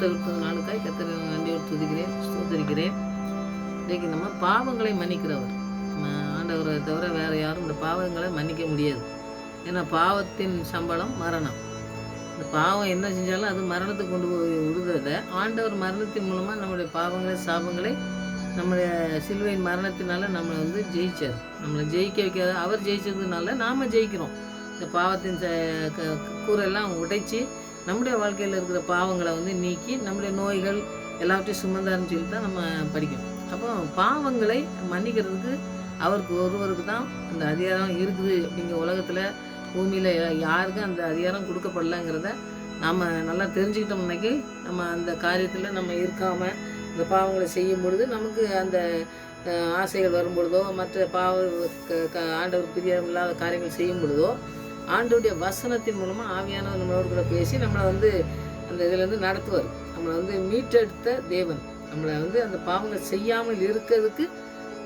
நாளுக்காய் கர்த்தரை நன்றியோடு துதிக்கிறேன், ஸ்தோத்தரிக்கிறேன். இன்றைக்கு நம்ம பாவங்களை மன்னிக்கிறவர். நம்ம ஆண்டவரை தவிர வேறு யாரும் இந்த பாவங்களை மன்னிக்க முடியாது. ஏன்னா பாவத்தின் சம்பளம் மரணம். இந்த பாவம் என்ன செஞ்சாலும் அது மரணத்துக்கு கொண்டு போய் விடுறதை ஆண்டவர் மரணத்தின் மூலமாக நம்மளுடைய பாவங்களை சாபங்களை நம்மளுடைய சிலுவையின் மரணத்தினால நம்மளை ஜெயிச்சார். நம்மளை ஜெயிக்க வைக்காத அவர் ஜெயிச்சதுனால நாம் ஜெயிக்கிறோம். இந்த பாவத்தின் கூரெல்லாம் உடைச்சி நம்முடைய வாழ்க்கையில் இருக்கிற பாவங்களை நீக்கி நம்முடைய நோய்கள் எல்லாவற்றையும் சுமந்தாருன்னு சொல்லி தான் நம்ம படிக்கணும். அப்போ பாவங்களை மன்னிக்கிறதுக்கு அவருக்கு ஒருவருக்கு தான் அந்த அதிகாரம் இருக்குது. அப்படிங்கிற உலகத்தில் பூமியில் யாருக்கும் அந்த அதிகாரம் கொடுக்கப்படலைங்கிறத நாம் நல்லா தெரிஞ்சுக்கிட்டோம்னாக்கி நம்ம அந்த காரியத்தில் நம்ம இருக்காமல் இந்த பாவங்களை செய்யும் பொழுது நமக்கு அந்த ஆசைகள் வரும் பொழுதோ மற்ற ஆண்டவர் பிரியம் இல்லாத காரியங்கள் செய்யும் பொழுதோ ஆண்டோடைய வசனத்தின் மூலமாக ஆவியானவர் நம்மளோடு கூட பேசி நம்மளை அந்த இதிலேருந்து நடத்துவார். நம்மளை மீட்டெடுத்த தேவன் நம்மளை அந்த பாவங்களை செய்யாமல் இருக்கிறதுக்கு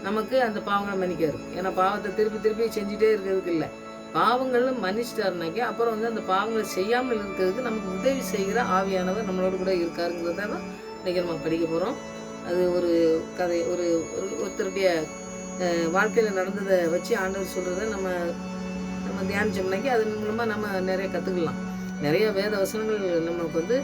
நமக்கு அந்த பாவங்களை மன்னிக்காரு. ஏன்னா பாவத்தை திருப்பி திருப்பி செஞ்சுட்டே இருக்கிறதுக்கு இல்லை, பாவங்களும் மன்னிச்சிட்டாருனாக்கி அப்புறம் அந்த பாவங்களை செய்யாமல் இருக்கிறதுக்கு நமக்கு உதவி செய்கிற ஆவியானவர் நம்மளோடு கூட இருக்காருங்கிறத தான் இன்றைக்கி நம்ம படிக்க போகிறோம். அது ஒரு கதை, ஒருத்தருடைய வாழ்க்கையில் நடந்ததை வச்சு ஆண்டவர் சொல்கிறத நம்ம தியானிச்சோம்னாக்கி அதன் மூலமாக நம்ம நிறைய கற்றுக்கலாம். நிறைய வேத வசனங்கள் நமக்கு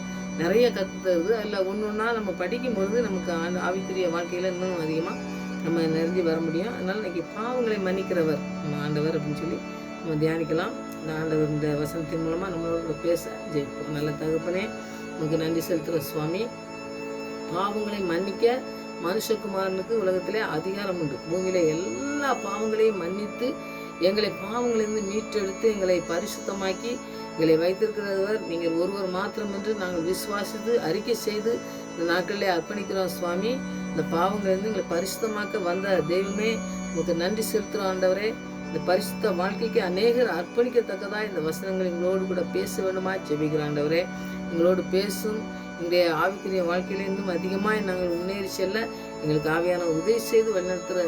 நிறைய கற்றுத்தருது. அதில் ஒன்று ஒன்றா நம்ம படிக்கும்பொழுது நமக்கு ஆவிக்குரிய வாழ்க்கையில் இன்னும் அதிகமாக நம்ம நிறைஞ்சு வர முடியும். அதனால் இன்றைக்கி பாவங்களை மன்னிக்கிறவர் நம்ம ஆண்டவர் அப்படின்னு சொல்லி நம்ம தியானிக்கலாம். இந்த ஆண்டவர் இந்த வசனத்தின் மூலமாக நம்மளோட பேச ஜெயிப்போம். நல்ல தகப்பனே, நமக்கு நன்றி செலுத்துகிற சுவாமி. பாவங்களை மன்னிக்க மனுஷகுமாரனுக்கு உலகத்திலே அதிகாரம் உண்டு. பூமியில் எல்லா பாவங்களையும் மன்னித்து எங்களை பாவங்களிலிருந்து மீட்டெடுத்து எங்களை பரிசுத்தமாக்கி எங்களை வைத்திருக்கிறவர் நீங்கள் ஒருவர் மாத்திரம் என்று நாங்கள் விசுவாசித்து அறிக்கை செய்து இந்த நாட்களிலே அர்ப்பணிக்கிறோம் சுவாமி. இந்த பாவங்களிலிருந்து எங்களை பரிசுத்தமாக்க வந்த தெய்வமே, உங்களுக்கு நன்றி செலுத்துகிறோம் ஆண்டவரே. இந்த பரிசுத்த வாழ்க்கைக்கு அநேகர் அர்ப்பணிக்கத்தக்கதாக இந்த வசனங்கள் எங்களோடு கூட பேச வேண்டுமா ஜெபிக்கிற ஆண்டவரே. எங்களோடு பேசும் எங்களுடைய ஆவிக்குரிய வாழ்க்கையில இன்னும் அதிகமாக நாங்கள் முன்னேறி செல்ல எங்களுக்கு ஆவியான உதவி செய்து வழிநடத்துகிற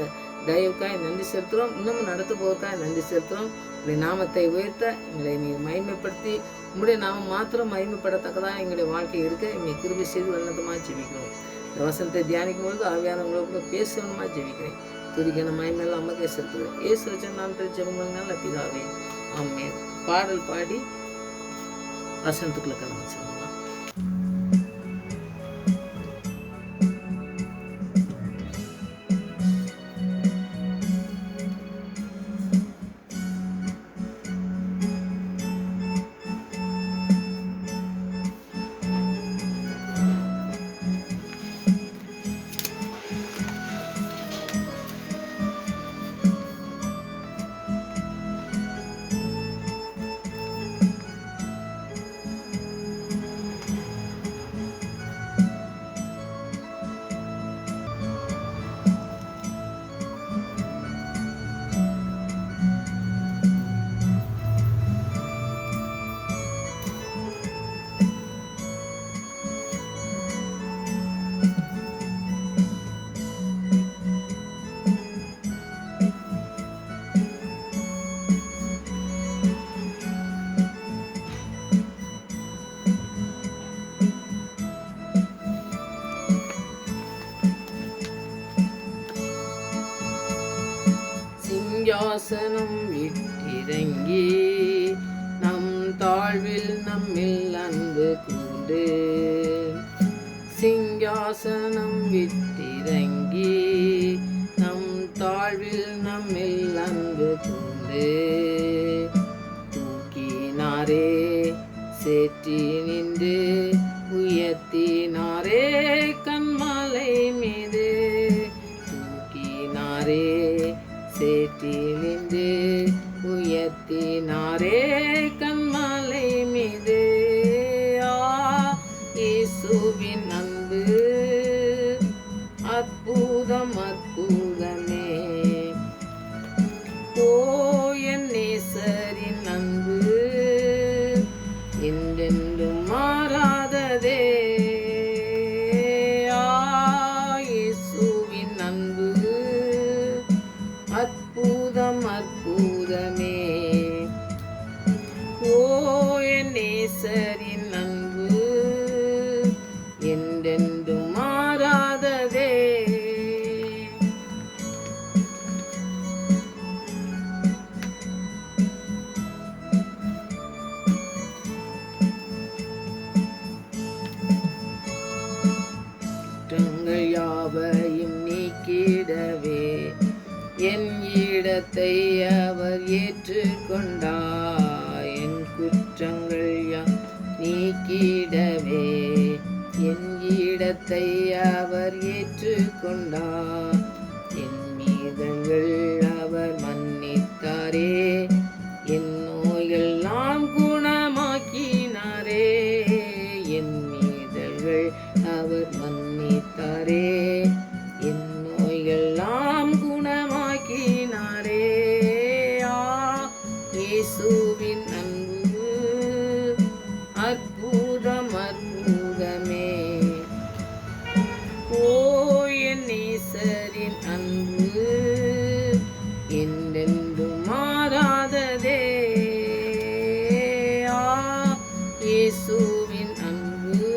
தயவுக்காய் நன்றி செலுத்துகிறோம். இன்னமும் நடத்த போவதுக்காய் நன்றி செலுத்துகிறோம். உங்களுடைய நாமத்தை உயர்த்த எங்களை நீர் மகிமைப்படுத்தி உங்களுடைய நாமம் மாத்திரம் மகிமைப்படத்தக்கதான் எங்களுடைய வாழ்க்கை இருக்க எங்களை கிருபை செய்து வல்லதமாக ஜெபிக்கிறோம். இந்த வசனத்தை தியானிக்கும் பொழுது ஆவியானவங்களோட பேசணுமா ஜெபிக்கிறேன். துதிக்கான மகிமையெல்லாம் அம்மக்கே செலுத்துகிறேன். ஏசு ரச்சன் நாமத்தில் ஜெபங்கள்னால பிதாவே ஆமென். பாடல் பாடி வசனத்துக்குள்ள கடந்து செல்லலாம். சிங்காசனம் விட்டிறங்கி நம் தாழ்வில் நம்மில் அன்பு கூண்டு. சிங்காசனம் விட்டிறங்கி நம் தாழ்வில் நம்மில் அன்பு கூண்டு. தூக்கினாரே சேற்றி நின்று உயர்த்தினாரே கண்மலை மீது. தூக்கினாரே சேற்றிலிருந்து உயர்த்தினாரே கண்மலை மீது. இயேசுவின் அன்பு அற்புதம் அற்புதமே. ஓ என் நேசரின் அன்பு என்றென்றும் மாறாததே. இயேசுவின் அன்பு அற்புதம் அற்புதமே. ஓ என் நேசரின் அன்பு யாவையும் நீக்கிடவே என் இடத்தை அவர் ஏற்றுக்கொண்டார். என் குற்றங்கள் நீக்கிடவே என் இடத்தை அவர் ஏற்றுக்கொண்டார். என் மீதங்கள் அவர் மன்னித்தாரே, என் நோயெல்லாம் குணமாக்கினாரே. என் மீதங்கள் அவர் மன்னித்தாரே, என் நோயெல்லாம் குணமாக்கினாரே. இயேசுவின் அன்பு அற்புதம் அற்புதமே. ஓ என் நேசரின் அன்பு என்றென்றும் மாறாததே. இயேசுவின் அன்பு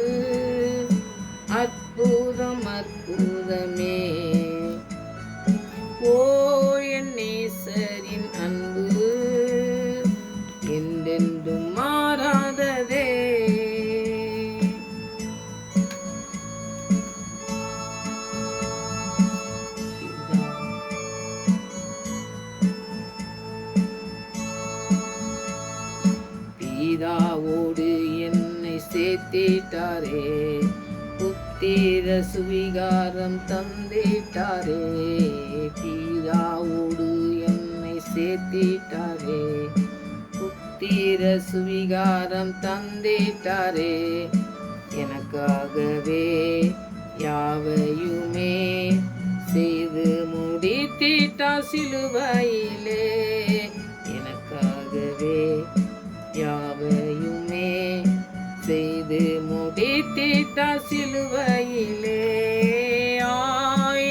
அற்புதம் அற்புதமே. ஓ என் நேசரின் அன்பு என்றென்றும் மாறாததே. பிதாவோடு என்னை சேர்த்திட்டாரே, புத்திர சுவிகாரம் தந்திட்டாரே. பிதாவோடு என்னை சேர்த்திட்டாரே, புத்திர சுவிகாரம் தந்திட்டாரே. எனக்காகவே யாவையுமே செய்து முடித்திட்டார் சிலுவையிலே. எனக்காகவே யாவையுமே செய்து முடித்திட்டார் சிலுவையிலே.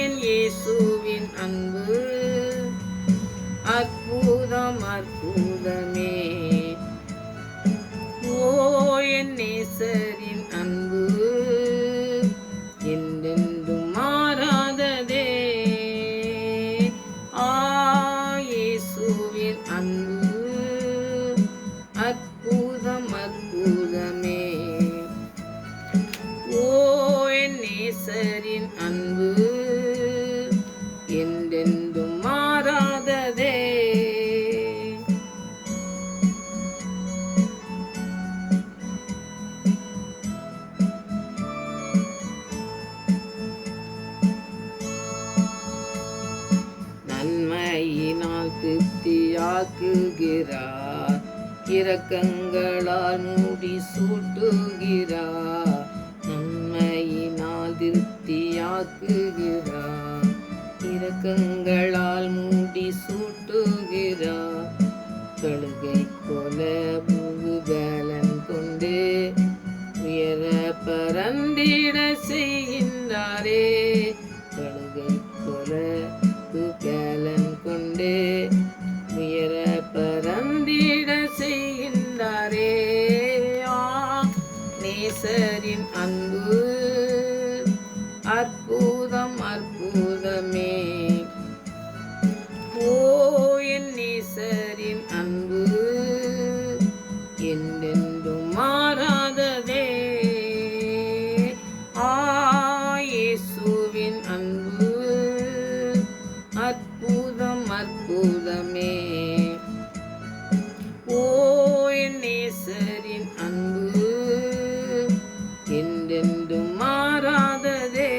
என் இயேசுவின் அன்பு அற்புதம் அற்புதமே. ஓ என் நேசரின் அன்பு என்றென்றும் மாறாததே. இயேசுவின் அன்பு அற்புதம் அற்புதமே. ஓ என் நேசரின் அன்பு என்றென்றும் மாறாததே. நன்மையினால் திருப்தியாக்குகிறார், இரக்கங்களால் மூடி சூட்டுகிறார். நன்மையினால் திருப்தியாக்குகிறார், இரக்கங்களால் மூடி சூட்டுகிறார். கழுகை போல புகழன் கொண்டு உயர பறந்திட செய்கின்றாரே. கழுகை போல புகழன் கொண்டு உயர பறந்திட செய்கின்றாரே. நேசரின் அன்பு அற்புதம் அற்புதமே. ஓ என் நேசரின் அன்பு என்றென்றும் மாறாததே. இயேசுவின் அன்பு அற்புதம் அற்புதமே. ஓ என் நேசரின் அன்பு என்றென்றும் மாறாததே.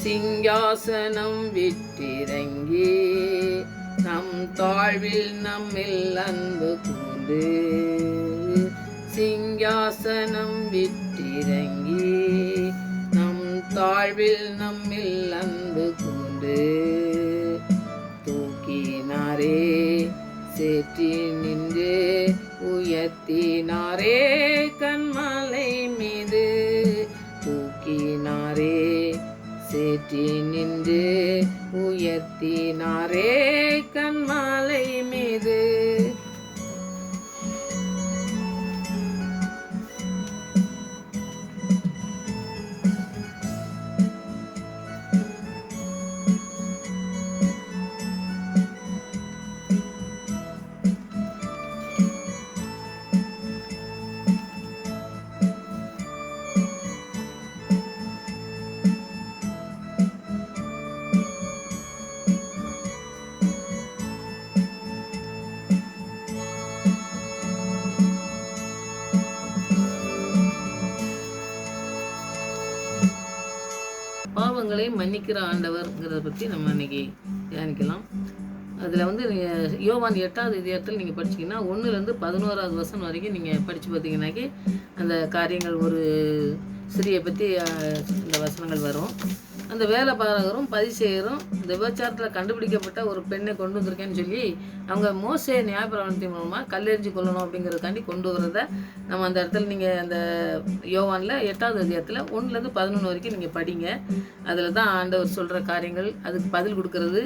சிங்காசனம் விட்டிறங்கி நம் தாழ்வில் நம்மில் அன்பு கூர்ந்து. சிங்காசனம் விட்டிறங்கி நம் தாழ்வில் நம்மில் அன்பு கூர்ந்து. தூக்கினாரே சேற்றி நின்று உயர்த்தினாரே கன்மலை மீது. தூக்கினாரே சேற்றி நின்று உயர்த்தினாரே கன்மலை மீது. மன்னிக்கிற ஆண்டவர்ங்கிறத பற்றி நம்ம இன்னைக்கு தியானிக்கலாம். அதில் வந்து யோவான் 8வது அதிகாரத்தில் நீங்கள் படிச்சிங்கன்னா 1லேருந்து 11வது வசனம் வரைக்கும் நீங்கள் படித்து பார்த்தீங்கன்னாக்கி அந்த காரியங்கள் ஒரு ஸ்திரியை பற்றி இந்த வசனங்கள் வரும். அந்த வேலைப்பாரகரும் பரிசேயரும் இந்த விபச்சாரத்தில் கண்டுபிடிக்கப்பட்ட ஒரு பெண்ணை கொண்டு வந்திருக்கேன்னு சொல்லி அவங்க மோசே நியாயப்பிரமாணத்தின் மூலமாக கல்லெறிஞ்சு கொள்ளணும் அப்படிங்கிறதுக்காண்டி கொண்டு வரதை நம்ம அந்த இடத்துல நீங்கள் அந்த யோவானில் 8வது அதிகாரத்தில் 1லேருந்து 11 வரைக்கும் நீங்கள் படிங்க. அதில் தான் ஆண்டவர் சொல்கிற காரியங்கள் அதுக்கு பதில் கொடுக்கறது.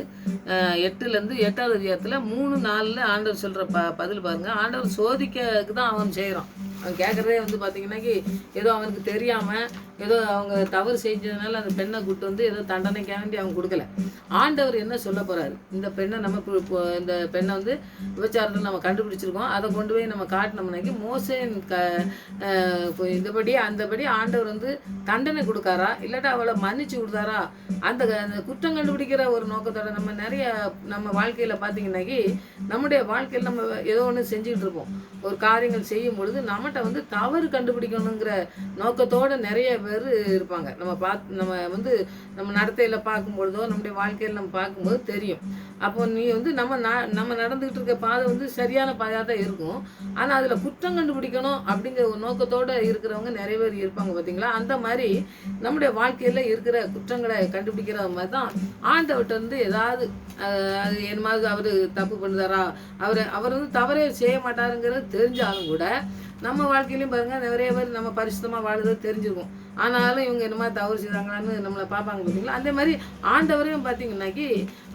8லேருந்து 8வது அதிகாரத்தில் 3-4 ஆண்டவர் சொல்கிற பதில் பாருங்கள். ஆண்டவர் சோதிக்கிறதுக்கு தான் அவன் செய்கிறான். அவன் கேட்குறதே வந்து பார்த்தீங்கன்னாக்கி ஏதோ அவனுக்கு தெரியாமல் ஏதோ அவங்க தவறு செஞ்சதுனால அந்த பெண்ணை கூட்டு வந்து ஏதோ தண்டனைக்காக வேண்டி அவங்க கொடுக்கல. ஆண்டவர் என்ன சொல்ல போகிறாரு, இந்த பெண்ணை நம்ம இந்த பெண்ணை வந்து விபச்சாரத்தில் நம்ம கண்டுபிடிச்சிருக்கோம், அதை கொண்டு போய் நம்ம காட்டினோம்னாக்கி மோசேன் இந்தபடி அந்தபடி ஆண்டவர் வந்து தண்டனை கொடுக்காரா இல்லாட்டா அவளை மன்னிச்சு கொடுத்தாரா? அந்த குற்றம் கண்டுபிடிக்கிற ஒரு நோக்கத்தோட நம்ம நிறைய நம்ம வாழ்க்கையில் பார்த்தீங்கன்னாக்கி நம்முடைய வாழ்க்கையில் நம்ம ஏதோ ஒன்று செஞ்சுக்கிட்டு இருப்போம். ஒரு காரியங்கள் செய்யும் பொழுது நம்மகிட்ட வந்து தவறு கண்டுபிடிக்கணுங்கிற நோக்கத்தோடு நிறைய பேர் இருப்பாங்க. நம்ம வந்து நம்ம நடத்தையில் பார்க்கும்பொழுதோ நம்முடைய வாழ்க்கையில் நம்ம பார்க்கும்போது தெரியும். அப்போ நீ வந்து நம்ம நடந்துக்கிட்டு இருக்க பாதை வந்து சரியான பாதையாக தான் இருக்கும். ஆனால் அதில் குற்றம் கண்டுபிடிக்கணும் அப்படிங்கிற ஒரு நோக்கத்தோடு இருக்கிறவங்க நிறைய பேர் இருப்பாங்க பார்த்தீங்களா? அந்த மாதிரி நம்முடைய வாழ்க்கையில் இருக்கிற குற்றங்களை கண்டுபிடிக்கிற மாதிரி தான் ஆண்டவர்கிட்ட வந்து ஏதாவது அது என்னமாவது அவர் தப்பு பண்ணுறாரா, அவர் வந்து தவறே செய்ய மாட்டாருங்கிறது தெரிஞ்சாலும் கூட நம்ம வாழ்க்கையிலையும் பாருங்கள் நிறைய பேர் நம்ம பரிசுத்தமாக வாழ்றது தெரிஞ்சிருக்கும். ஆனாலும் இவங்க என்ன மாதிரி தவறு செய்கிறாங்களான்னு நம்மளை பார்ப்பாங்க பார்த்தீங்களா? அதே மாதிரி ஆண்டவரையும் பார்த்தீங்கன்னாக்கி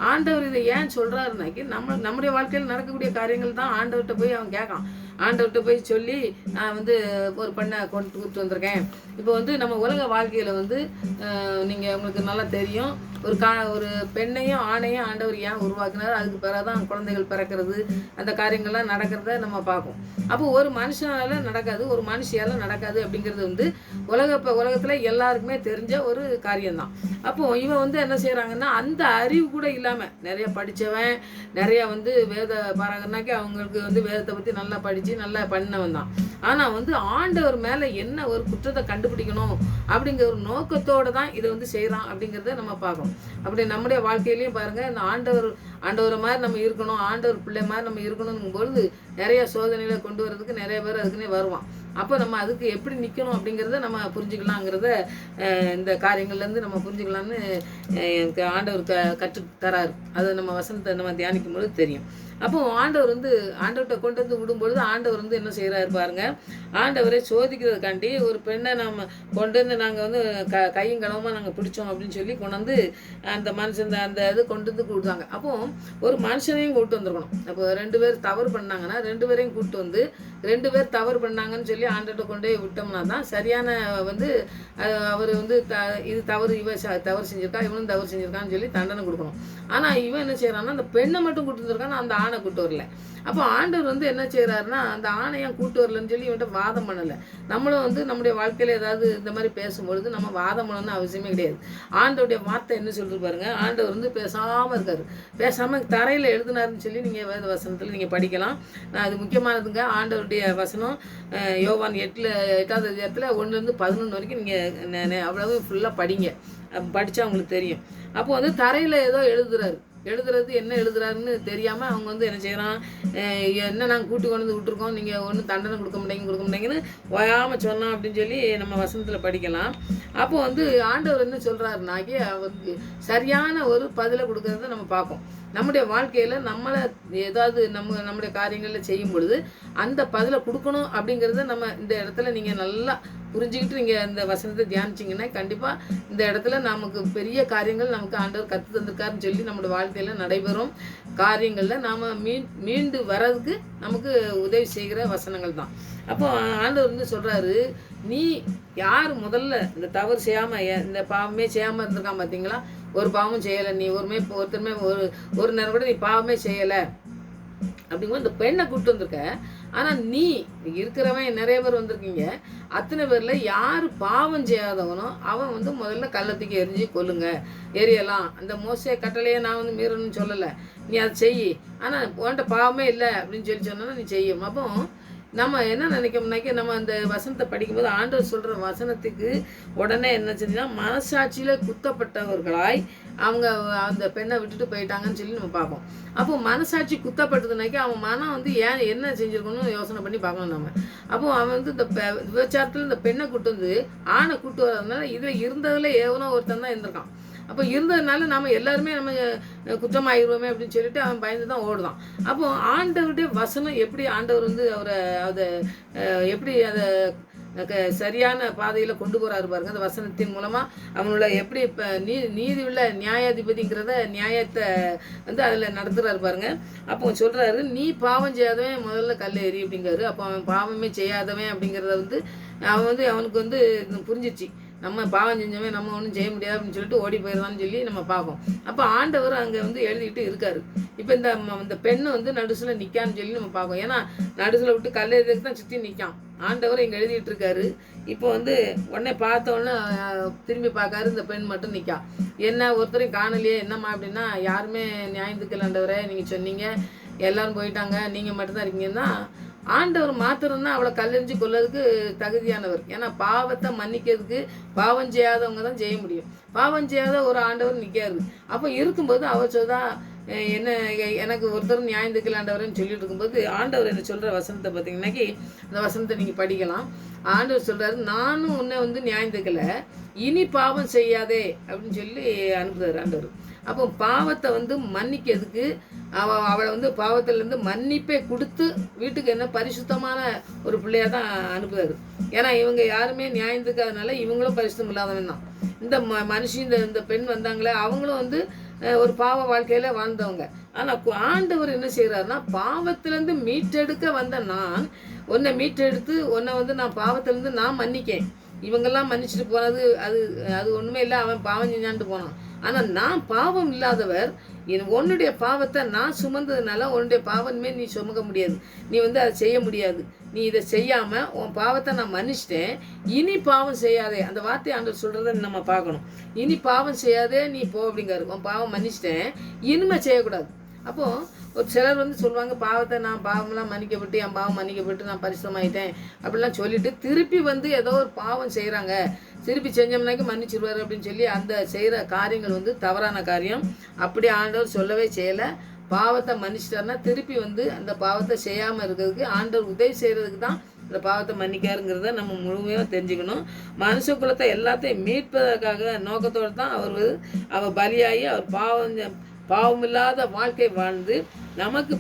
ஆண்டவர் இதை ஏன் சொல்கிறாருனாக்கி நம்முடைய வாழ்க்கையில் நடக்கக்கூடிய காரியங்கள் தான் ஆண்டவர்கிட்ட போய் அவன் கேட்கான். ஆண்டவர்கிட்ட போய் சொல்லி நான் வந்து ஒரு பெண்ணை கூப்பிட்டு வந்திருக்கேன். இப்போ வந்து நம்ம உலக வாழ்க்கையில் வந்து நீங்கள் உங்களுக்கு நல்லா தெரியும், ஒரு பெண்ணையும் ஆணையும் ஆண்டவர் ஏன் உருவாக்கினார், அதுக்கு பிறகு தான் குழந்தைகள் பிறக்கிறது, அந்த காரியங்கள்லாம் நடக்கிறத நம்ம பார்ப்போம். அப்போ ஒரு மனுஷனால நடக்காது, ஒரு மனுஷியால் நடக்காது அப்படிங்கிறது வந்து உலகத்தில் எல்லாருக்குமே தெரிஞ்ச ஒரு காரியம்தான். அப்போது இவன் வந்து என்ன செய்கிறாங்கன்னா அந்த அறிவு கூட இல்லாமல் நிறைய படித்தவன் நிறைய வந்து வேத பாரகனாக்கி அவங்களுக்கு வந்து வேதத்தை பற்றி நல்லா படித்து நல்லா பண்ணவன் தான். ஆனால் வந்து ஆண்டவர் மேலே என்ன ஒரு குற்றத்தை கண்டுபிடிக்கணும் அப்படிங்கிற ஒரு நோக்கத்தோடு தான் இதை வந்து செய்கிறான் அப்படிங்கிறத நம்ம பார்க்கணும். அப்படி நம்முடைய வாழ்க்கையிலையும் பாருங்கள், இந்த ஆண்டவரை மாதிரி நம்ம இருக்கணும், ஆண்டவர் பிள்ளை மாதிரி நம்ம இருக்கணுங்கும் பொழுது நிறைய சோதனைகளை கொண்டு வரதுக்கு நிறைய பேர் அதுக்குன்னே வருவான். அப்போ நம்ம அதுக்கு எப்படி நிற்கணும் அப்படிங்கிறத நம்ம புரிஞ்சுக்கலாங்கிறத இந்த காரியங்கள்லேருந்து நம்ம புரிஞ்சுக்கலான்னு ஆண்டவர் கற்றுத்தராரு. அதை நம்ம வசனத்தை நம்ம தியானிக்கும் பொழுது தெரியும். அப்போ ஆண்டவர்கிட்ட கொண்டு வந்து விடும்பொழுது ஆண்டவர் வந்து என்ன செய்கிறாரு பாருங்க, ஆண்டவரை சோதிக்கிறதுக்காண்டி ஒரு பெண்ணை நம்ம கொண்டு வந்து நாங்கள் வந்து கையும் களவுமா நாங்கள் பிடிச்சோம் அப்படின்னு சொல்லி கொண்டு வந்து அந்த மனுஷன் அந்த இது கொண்டு வந்து கொடுத்தாங்க. அப்போ ஒரு மனுஷனையும் கூப்பிட்டு வந்துருக்கணும். அப்போ 2 பேர் தவறு பண்ணாங்கன்னா 2 பேரையும் கூப்பிட்டு வந்து 2 பேர் தவறு பண்ணாங்கன்னு சொல்லி ஆண்டவர்கிட்ட கொண்டு போய் விட்டோம்னா தான் சரியான வந்து அவர் வந்து இது தவறு, தவறு செஞ்சிருக்கா, இவனும் தவறு செஞ்சிருக்கான்னு சொல்லி தண்டனை கொடுக்கணும். ஆனால் இவன் என்ன செய்யறான்னா அந்த பெண்ணை மட்டும் கூட்டு வந்துருக்கான்னு அந்த ஆணை கூட்டு வரல. அப்போ ஆண்டவர் வந்து என்ன செய்யறாருன்னா அந்த ஆணையம் கூட்டு வரலன்னு சொல்லி இவன்ட்ட வாதம் பண்ணலை. நம்மளும் வந்து நம்முடைய வாழ்க்கையில் ஏதாவது இந்த மாதிரி பேசும்பொழுது நம்ம வாதம் பண்ணணும்னு அவசியமே கிடையாது. ஆண்டவருடைய வார்த்தை என்ன சொல்லிட்டு பாருங்க, ஆண்டவர் வந்து பேசாமல் இருக்காரு. பேசாமல் தரையில் எழுதினாருன்னு சொல்லி நீங்கள் வேத வசனத்தில் நீங்கள் படிக்கலாம். அது முக்கியமானதுங்க. ஆண்டவருடைய வசனம் யோவான் 8வது அதிகாரத்தில் 1லேருந்து 11 வரைக்கும் நீங்கள் அவ்வளவு ஃபுல்லாக படிங்க. படித்தா உங்களுக்கு தெரியும். அப்போ வந்து தரையில் ஏதோ எழுதுறது என்ன எழுதுறாருன்னு தெரியாமல் அவங்க வந்து என்ன செய்கிறான், என்ன நாங்கள் கூட்டி கொண்டு வந்து விட்டுருக்கோம், நீங்கள் ஒன்றும் தண்டனை கொடுக்க மாட்டேங்கன்னு ஓயாமல் சொன்னோம் அப்படின்னு சொல்லி நம்ம வசனத்தில் படிக்கலாம். அப்போ வந்து ஆண்டவர் என்ன சொல்கிறாருனாக்கி அவருக்கு சரியான ஒரு பதிலை கொடுக்கறத நம்ம பார்ப்போம். நம்முடைய வாழ்க்கையில் நம்மளை ஏதாவது நம்முடைய காரியங்களில் செய்யும் பொழுது அந்த பதிலை கொடுக்கணும் அப்படிங்கிறத நம்ம இந்த இடத்துல நீங்கள் நல்லா புரிஞ்சுக்கிட்டு நீங்கள் இந்த வசனத்தை தியானிச்சிங்கன்னா கண்டிப்பாக இந்த இடத்துல நமக்கு பெரிய காரியங்கள் நமக்கு ஆண்டவர் கற்று தந்திருக்காருன்னு சொல்லி நம்மளோட வாழ்க்கையில் நடைபெறும் காரியங்களில் நாம் மீண்டு வர்றதுக்கு நமக்கு உதவி செய்கிற வசனங்கள் தான். அப்போ ஆண்டவர் வந்து சொல்கிறாரு, நீ யார் முதல்ல இந்த தவறு செய்யாமல் இந்த பாவமே செய்யாமல் இருந்திருக்கான் பார்த்தீங்களா, ஒரு பாவமும் செய்யலை, நீ ஒருத்தருமே ஒரு நேரம் கூட நீ பாவமே செய்யலை அப்படிங்கும்போது இந்த பெண்ணை கூப்பிட்டு வந்திருக்க. ஆனால் நீ இருக்கிறவன் நிறைய பேர் வந்திருக்கீங்க, அத்தனை பேரில் யார் பாவம் செய்யாதவனோ அவன் வந்து முதல்ல கள்ளத்துக்கு எரிஞ்சு கொல்லுங்க, எரியலாம். அந்த மோசே கட்டளையே நான் வந்து மீறணும்னு சொல்லலை, நீ அதை செய். ஆனால் உன்கிட்ட பாவமே இல்லை அப்படின்னு சொல்லி சொன்னா நீ செய்யும். அப்போ நம்ம என்ன நினைக்கோம்னாக்கி, நம்ம அந்த வசனத்தை படிக்கும்போது ஆண்டவர் சொல்கிற வசனத்துக்கு உடனே என்ன செஞ்சுன்னா, மனசாட்சியில் குத்தப்பட்டவர்களாய் அவங்க அந்த பெண்ணை விட்டுட்டு போயிட்டாங்கன்னு சொல்லி நம்ம பார்ப்போம். அப்போ மனசாட்சி குத்தப்பட்டதுனாக்கி அவன் மனம் வந்து ஏன் என்ன செஞ்சுருக்கணும்னு யோசனை பண்ணி பார்க்கணும் நம்ம. அப்போ அவன் வந்து இந்த விபச்சாரத்தில் இந்த பெண்ணை கூட்டு வந்து ஆணை கூட்டு வர்றதுனால இதில் இருந்ததில் எவனோ ஒருத்தன் தான் இருந்திருக்கான். அப்போ இருந்ததுனால நம்ம எல்லாருமே நம்ம குற்றமாயிருவோமே அப்படின்னு சொல்லிட்டு அவன் பயந்து தான் ஓடுதான். அப்போ ஆண்டவருடைய வசனம் எப்படி ஆண்டவர் வந்து அதை எப்படி அதை சரியான பாதையில் கொண்டு போகிறாரு பாருங்க. அந்த வசனத்தின் மூலமாக அவனோட எப்படி இப்போ நீதி உள்ள நியாயாதிபதிங்கிறத நியாயத்தை வந்து அதில் நடத்துகிறாரு பாருங்க. அப்போ சொல்கிறாரு, நீ பாவம் செய்யாதவன் முதல்ல கல் எறி அப்படிங்கிறாரு. அப்போ அவன் பாவமே செய்யாதவன் அப்படிங்கிறத வந்து அவனுக்கு வந்து புரிஞ்சிச்சு. நம்ம பாவம் செஞ்சவன் நம்ம ஒன்றும் செய்ய முடியாது அப்படின்னு சொல்லிட்டு ஓடி போயிடலான்னு சொல்லி நம்ம பார்ப்போம். அப்போ ஆண்டவர் அங்கே வந்து எழுதிட்டு இருக்காரு. இப்போ இந்த பெண்ணு வந்து நடுசில் நிற்கான்னு சொல்லி நம்ம பார்ப்போம். ஏன்னா நடுசில் விட்டு கல் எதுக்கு தான் சுற்றி நிற்கான். ஆண்டவர் இங்கே எழுதிட்டு இருக்காரு. இப்போ வந்து உடனே பார்த்தோன்னே திரும்பி பார்க்காரு, இந்த பெண் மட்டும் நிற்கா. என்ன ஒருத்தரையும் காணலையே, என்னம்மா அப்படின்னா, யாருமே நியாயத்துக்கு ஆண்டவரே நீங்கள் சொன்னீங்க, எல்லாரும் போயிட்டாங்க, நீங்கள் மட்டும்தான் இருக்கீங்கன்னா, ஆண்டவர் மாத்திரம்தான் அவளை கல்லெறிஞ்சு கொள்ளதுக்கு தகுதியானவர். ஏன்னா பாவத்தை மன்னிக்கிறதுக்கு பாவம் செய்யாதவங்க தான் செய்ய முடியும். பாவம் செய்யாத ஒரு ஆண்டவர் நிற்காரு. அப்போ இருக்கும்போது அவர் சொல்றா, என்ன எனக்கு ஒருத்தர் நியாயத்துக்கு ஆண்டவர்னு சொல்லிட்டு இருக்கும்போது ஆண்டவர் என்ன சொல்கிற வசனத்தை பார்த்தீங்கன்னாக்கி, அந்த வசனத்தை நீங்கள் படிக்கலாம். ஆண்டவர் சொல்கிறாரு, நானும் உன்னை வந்து நியாயத்துக்கலை, இனி பாவம் செய்யாதே அப்படின்னு சொல்லி அனுப்புகிறார் ஆண்டவர். அப்போ பாவத்தை வந்து மன்னிக்கிறதுக்கு அவளை வந்து பாவத்திலேருந்து மன்னிப்பை கொடுத்து வீட்டுக்கு என்ன பரிசுத்தமான ஒரு பிள்ளையாக தான் அனுப்புகிறாரு. ஏன்னா இவங்க யாருமே நியாயத்துக்காதனால இவங்களும் பரிசுத்தம் இல்லாதவன் தான். இந்த மனுஷி இந்த பெண் வந்தாங்களே அவங்களும் வந்து ஒரு பாவ வாழ்க்கையில் வாழ்ந்தவங்க. ஆனால் ஆண்டவர் என்ன செய்கிறாருன்னா, பாவத்திலேருந்து மீட்டெடுக்க வந்த நான் உன்னை மீட்டெடுத்து உன்னை வந்து நான் பாவத்திலேருந்து நான் மன்னிக்கேன். இவங்கெல்லாம் மன்னிச்சுட்டு போனது அது ஒன்றுமே இல்லை, அவன் பாவம் செஞ்சான்ட்டு போனான். ஆனால் நான் பாவம் இல்லாதவர், உன்னுடைய பாவத்தை நான் சுமந்ததுனால உன்னுடைய பாவமே நீ சுமக்க முடியாது, நீ வந்து அதை செய்ய முடியாது. நீ இதை செய்யாமல் உன் பாவத்தை நான் மன்னிச்சிட்டேன், இனி பாவம் செய்யாதே. அந்த வார்த்தை ஆண்டவர் சொல்கிறத நம்ம பார்க்கணும். இனி பாவம் செய்யாதே, நீ போ அப்படிங்காரு. உன் பாவம் மன்னிச்சிட்டேன், இனிமே செய்யக்கூடாது. அப்போது ஒரு சிலர் வந்து சொல்லுவாங்க, பாவத்தை நான் பாவம்லாம் மன்னிக்கப்பட்டு என் பாவம் மன்னிக்கப்பட்டு நான் பரிசுத்தமாயிட்டேன் அப்படிலாம் சொல்லிட்டு திருப்பி வந்து ஏதோ ஒரு பாவம் செய்கிறாங்க, திருப்பி செஞ்சோம்னாக்கி மன்னிச்சிருவார் அப்படின்னு சொல்லி அந்த செய்கிற காரியங்கள் வந்து தவறான காரியம். அப்படி ஆண்டவர் சொல்லவே செய்யலை. பாவத்தை மன்னிச்சிட்டாருன்னா திருப்பி வந்து அந்த பாவத்தை செய்யாமல் இருக்கிறதுக்கு ஆண்டவர் உதவி செய்கிறதுக்கு தான் இந்த பாவத்தை மன்னிக்காருங்கிறத நம்ம முழுமையாக தெரிஞ்சுக்கணும். மனுஷ குலத்தை எல்லாத்தையும் மீட்பதற்காக நோக்கத்தோடு தான் அவர் பலியாகி அவர் பாவமில்லாத வாழ்க்கை வாழ்ந்து நமக்கு